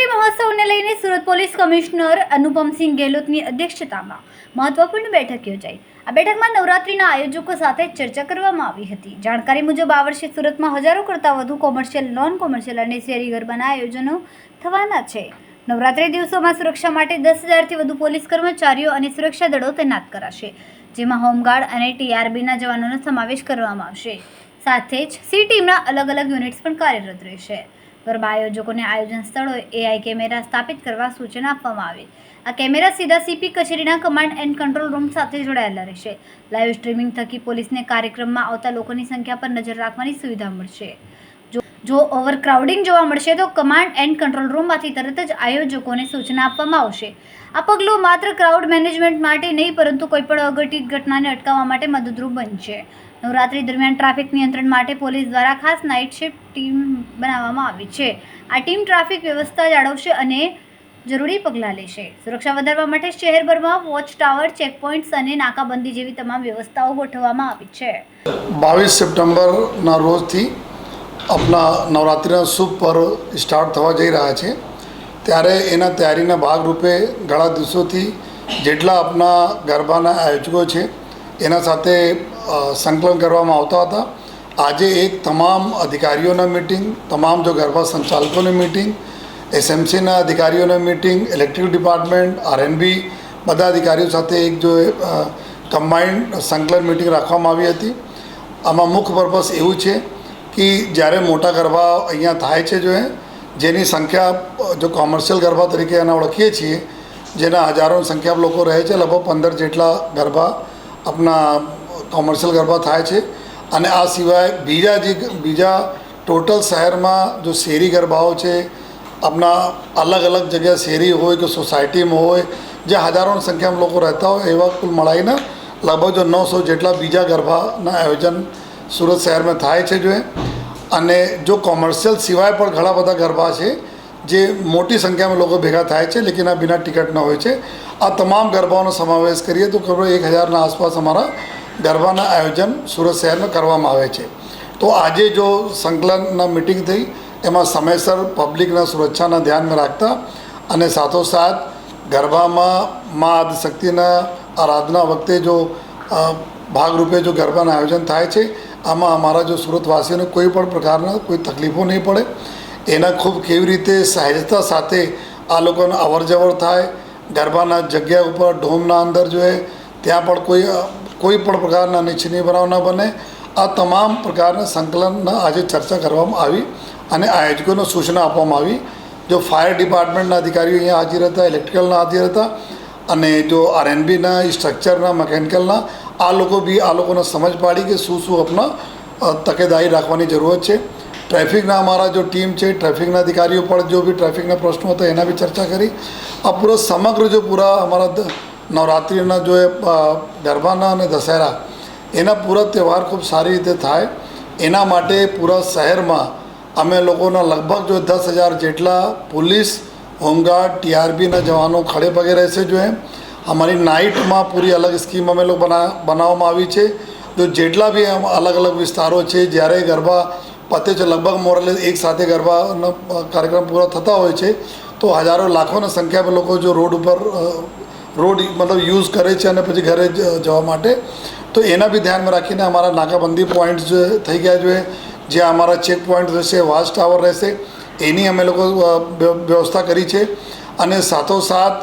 નવરાત્રી મહોત્સવને લઈને Surat police commissioner Anupamsinh ગેહલોતની અધ્યક્ષતામાં મહત્વપૂર્ણ બેઠક યોજાઈ। આ બેઠકમાં નવરાત્રીના આયોજકો સાથે ચર્ચા કરવામાં આવી હતી। જાણકારી મુજબ આ વર્ષે સુરતમાં હજારો કરતાં વધુ કોમર્શિયલ, નોન કોમર્શિયલ અને શેરી ગરબાના આયોજનો થવાના છે। નવરાત્રી દિવસોમાં સુરક્ષા માટે 10,000થી વધુ પોલીસ કર્મચારીઓ અને સુરક્ષા દળો તૈનાત કરાશે, જેમાં હોમગાર્ડ અને ટીઆરબીના જવાનોનો સમાવેશ કરવામાં આવશે। સાથે જ સી ટીમના અલગ અલગ યુનિટ્સ પણ કાર્યરત રહેશે। ગરબા આયોજકોને આયોજન સ્થળોએ એઆઈ કેમેરા સ્થાપિત કરવા સૂચના આપવામાં આવી। આ કેમેરા સીધા સીપી કચેરીના કમાન્ડ એન્ડ કંટ્રોલ રૂમ સાથે જોડાયેલા રહેશે। લાઈવ સ્ટ્રીમિંગ થકી પોલીસને કાર્યક્રમમાં આવતા લોકોની સંખ્યા પર નજર રાખવાની સુવિધા મળશે। જો ઓવરક્રાઉડિંગ જોવા મળશે તો કમાન્ડ એન્ડ કંટ્રોલ રૂમમાંથી તરત જ આયોજકોને સૂચના આપવામાં આવશે। આ પગલું માત્ર ક્રાઉડ મેનેજમેન્ટ માટે નહીં, પરંતુ કોઈપણ અઘટિત ઘટનાને અટકાવવા માટે મદદરૂપ બનશે। નવરાત્રી દરમિયાન ટ્રાફિક નિયંત્રણ માટે પોલીસ દ્વારા ખાસ નાઇટ શિફ્ટ ટીમ બનાવવામાં આવી છે। આ ટીમ ટ્રાફિક વ્યવસ્થા જાળવશે અને જરૂરી પગલાં લેશે। સુરક્ષા વધારવા માટે શહેરભરમાં વોચ ટાવર, ચેકપોઇન્ટ્સ અને નાકાબંધી જેવી તમામ વ્યવસ્થાઓ ગોઠવવામાં આવી છે। 22 સપ્ટેમ્બરના રોજથી આપણા નવરાત્રિના શુભ પર્વ સ્ટાર્ટ થવા જઈ રહ્યા છે, ત્યારે એના તૈયારીના ભાગરૂપે ઘણા દિવસોથી જેટલા આપણા ગરબાના આયોજકો છે એના સાથે સંકલન કરવામાં આવતા હતા। આજે એક તમામ અધિકારીઓના મીટિંગ, તમામ જો ગરબા સંચાલકોની મીટિંગ, એસએમસીના અધિકારીઓની મીટિંગ, ઇલેક્ટ્રિક ડિપાર્ટમેન્ટ, આરએનબી બધા અધિકારીઓ સાથે એક જો કમ્બાઇન્ડ સંકલન મીટિંગ રાખવામાં આવી હતી। આમાં મુખ્ય પર્પસ એવું છે કે જ્યારે મોટા ગરબા અહીંયા થાય છે જેની સંખ્યા જો કોમર્શિયલ ગરબા તરીકે એના ઓળખીએ છીએ, જેના હજારોની સંખ્યા લોકો રહે છે, લગભગ 15 જેટલા ગરબા આપણા કોમર્શિયલ ગરબા થાય છે। અને આ સિવાય બીજા ટોટલ શહેરમાં જો શેરી ગરબાઓ છે, આપણા અલગ અલગ જગ્યા શેરી હોય કે સોસાયટીમાં હોય, જે હજારોની સંખ્યામાં લોકો રહેતા હોય, એવા કુલ મળાઈને લગભગ જો 900 જેટલા બીજા ગરબાના આયોજન સુરત શહેરમાં થાય છે। અને જો કોમર્શિયલ સિવાય પણ ઘણા બધા ગરબા છે જે મોટી સંખ્યામાં લોકો ભેગા થાય છે, લેકિન આ બિના ટિકટના હોય છે। આ તમામ ગરબાઓનો સમાવેશ કરીએ તો કરોડ 1000ના આસપાસ અમારા ગરબાના આયોજન સુરત શહેરમાં કરવામાં આવે છે। તો આજે જો સંકલનના મિટિંગ થઈ, એમાં સમયસર પબ્લિકના સુરક્ષાના ધ્યાનમાં રાખતા અને સાથોસાથ ગરબામાં મા આદિશક્તિના આરાધના વખતે જો ભાગરૂપે જો ગરબાના આયોજન થાય છે, આમાં અમારા જો સુરતવાસીઓને કોઈ પણ પ્રકારના કોઈ તકલીફો નહીં પડે, એના ખૂબ કેવી રીતે સહેજતા સાથે આ લોકોને અવર જવર થાય, ગરબાના જગ્યા ઉપર ડોમના અંદર ત્યાં પણ કોઈ પણ પ્રકારના અનિચ્છનીય બનાવ ન બને, આ તમામ પ્રકારના સંકલનના આજે ચર્ચા કરવામાં આવી અને આયોજકોને સૂચના આપવામાં આવી। જો ફાયર ડિપાર્ટમેન્ટના અધિકારીઓ અહીંયા હાજર હતા, ઇલેક્ટ્રિકલના હાજર હતા અને જો આરએનબીના, સ્ટ્રક્ચરના, મિકેનિકલના આ લોકો બી આ લોકોને સમજ પાડી કે શું આપણા તકેદારી રાખવાની જરૂરત છે। ટ્રાફિકના અમારા જો ટીમ છે, ટ્રાફિકના અધિકારીઓ પણ જો બી ટ્રાફિકના પ્રશ્નો હતા એના બી ચર્ચા કરી। આ પૂરા સમગ્ર પૂરા અમારા નવરાત્રિના જો ગરબાના અને દશેરા એના પૂરા તહેવાર ખૂબ સારી રીતે થાય, એના માટે પૂરા શહેરમાં અમે લોકોના લગભગ જો 10,000 જેટલા પોલીસ, હોમગાર્ડ, ટીઆરબીના જવાનો ખડે પગે રહેશે। અમારી નાઇટમાં પૂરી અલગ સ્કીમ અમે લોકો બનાવવામાં આવી છે। જો જેટલા બી અલગ અલગ વિસ્તારો છે, જ્યારે ગરબા પતે છે, લગભગ મોરલે એક સાથે ગરબાનો કાર્યક્રમ પૂરા થતા હોય છે, તો હજારો લાખોની સંખ્યામાં લોકો જો રોડ મતલબ યુઝ કરે છે અને પછી ઘરે જવા માટે, તો એના બી ધ્યાનમાં રાખીને અમારા નાકાબંધી પોઈન્ટ્સ થઈ ગયા જે અમારા ચેક પોઈન્ટ રહેશે, વોચ ટાવર રહેશે, એની અમે લોકો વ્યવસ્થા કરી છે। અને સાથોસાથ